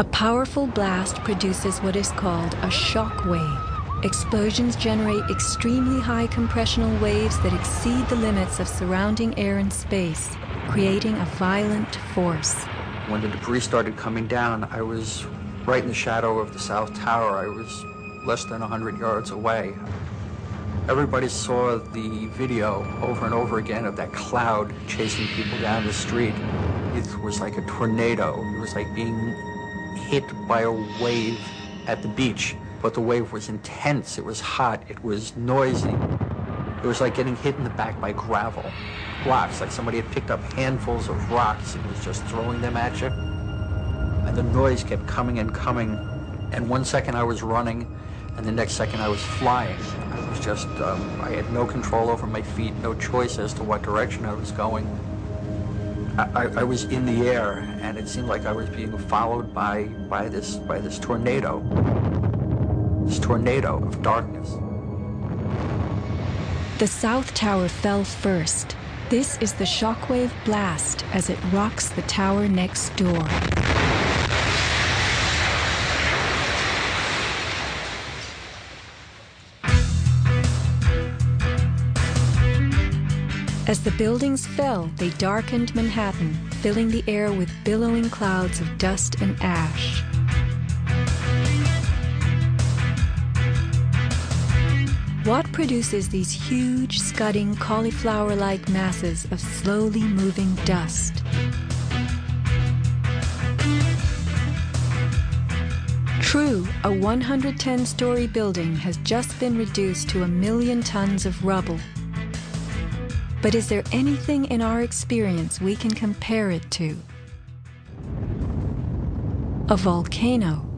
A powerful blast produces what is called a shock wave. Explosions generate extremely high compressional waves that exceed the limits of surrounding air and space, creating a violent force. When the debris started coming down, I was right in the shadow of the South Tower. I was less than 100 yards away. Everybody saw the video over and over again of that cloud chasing people down the street. It was like a tornado. It was like being hit by a wave at the beach. But the wave was intense, it was hot, it was noisy. It was like getting hit in the back by gravel. Rocks, like somebody had picked up handfuls of rocks and was just throwing them at you. And the noise kept coming and coming. And one second I was running, and the next second I was flying. I was just, I had no control over my feet, no choice as to what direction I was going. I was in the air, and it seemed like I was being followed by this tornado. This tornado of darkness. The South Tower fell first. This is the shockwave blast as it rocks the tower next door. As the buildings fell, they darkened Manhattan, filling the air with billowing clouds of dust and ash. What produces these huge, scudding, cauliflower-like masses of slowly moving dust? True, a 110-story building has just been reduced to 1 million tons of rubble. But is there anything in our experience we can compare it to? A volcano.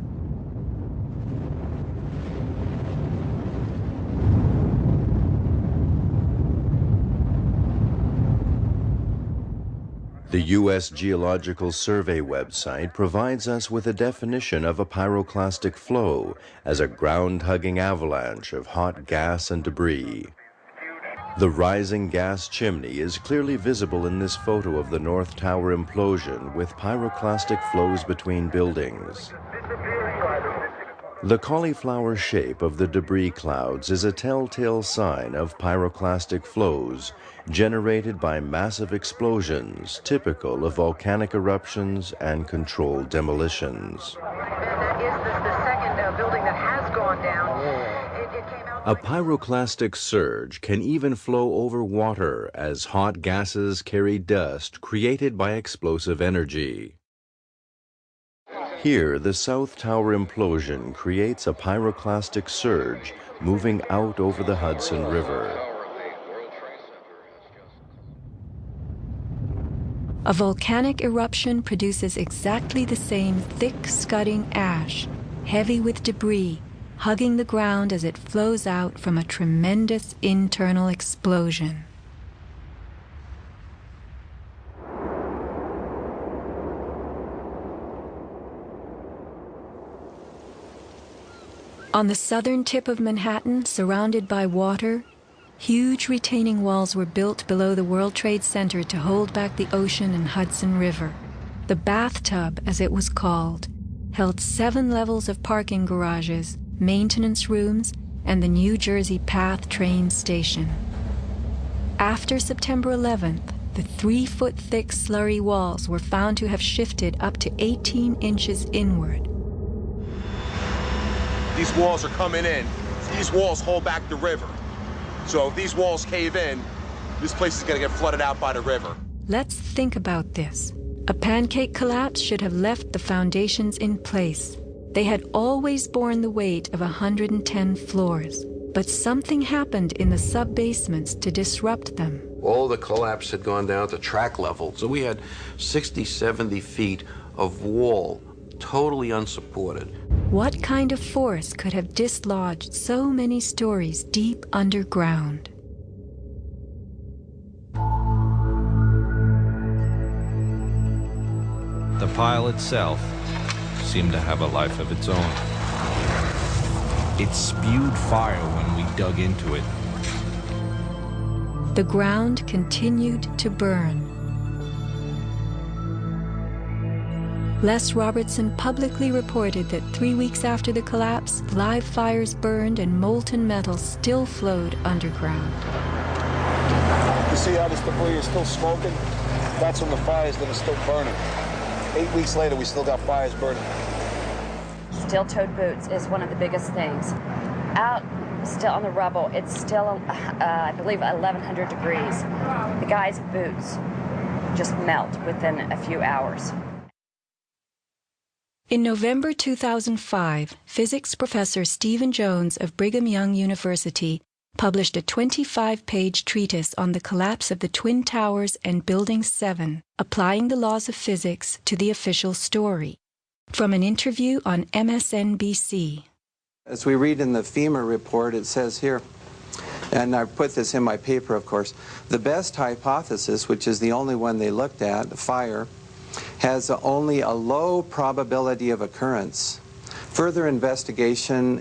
The U.S. Geological Survey website provides us with a definition of a pyroclastic flow as a ground-hugging avalanche of hot gas and debris. The rising gas chimney is clearly visible in this photo of the North Tower implosion with pyroclastic flows between buildings. The cauliflower shape of the debris clouds is a telltale sign of pyroclastic flows generated by massive explosions typical of volcanic eruptions and controlled demolitions. That is the second building that has gone down. A pyroclastic surge can even flow over water as hot gases carry dust created by explosive energy. Here, the South Tower implosion creates a pyroclastic surge moving out over the Hudson River. A volcanic eruption produces exactly the same thick, scudding ash, heavy with debris, hugging the ground as it flows out from a tremendous internal explosion. On the southern tip of Manhattan, surrounded by water, huge retaining walls were built below the World Trade Center to hold back the ocean and Hudson River. The bathtub, as it was called, held 7 levels of parking garages, maintenance rooms, and the New Jersey Path train station. After September 11th, the 3-foot-thick slurry walls were found to have shifted up to 18 inches inward. These walls are coming in. These walls hold back the river. So if these walls cave in, this place is going to get flooded out by the river. Let's think about this. A pancake collapse should have left the foundations in place. They had always borne the weight of 110 floors, but something happened in the sub-basements to disrupt them. All the collapse had gone down to track level, so we had 60, 70 feet of wall, totally unsupported. What kind of force could have dislodged so many stories deep underground? The pile itself seemed to have a life of its own. It spewed fire when we dug into it. The ground continued to burn. Les Robertson publicly reported that 3 weeks after the collapse, live fires burned and molten metal still flowed underground. You see how this debris is still smoking? That's from the fires that are still burning. 8 weeks later, we still got fires burning. Steel-toed boots is one of the biggest things. Out still on the rubble, it's still, I believe, 1,100 degrees. The guy's boots just melt within a few hours. In November 2005, physics professor Stephen Jones of Brigham Young University published a 25-page treatise on the collapse of the Twin Towers and Building 7, applying the laws of physics to the official story. From an interview on MSNBC. As we read in the FEMA report, it says here, and I put this in my paper, of course, the best hypothesis, which is the only one they looked at, fire, has only a low probability of occurrence. Further investigation,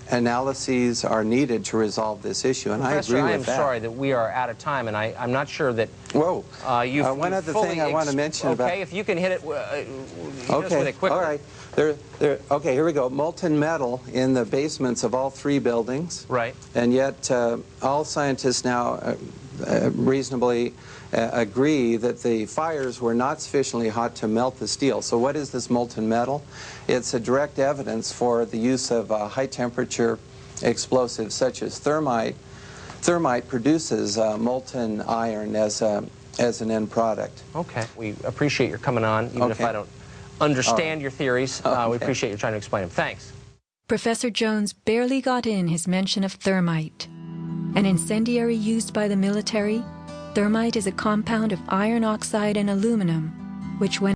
analyses are needed to resolve this issue, and Professor, I agree with that. I am sorry that we are out of time, and I'm not sure that one other thing I want to mention about... Okay, if you can hit it, hit us with it quickly. All right. Okay, here we go. Molten metal in the basements of all 3 buildings. Right. And yet all scientists now reasonably agree that the fires were not sufficiently hot to melt the steel. So what is this molten metal? It's a direct evidence for the use of high-temperature explosives such as thermite. Thermite produces molten iron as an end product. Okay. We appreciate your coming on, even if I don't understand your theories. We appreciate you trying to explain them. Thanks. Professor Jones barely got in his mention of thermite. An incendiary used by the military, thermite is a compound of iron oxide and aluminum, which when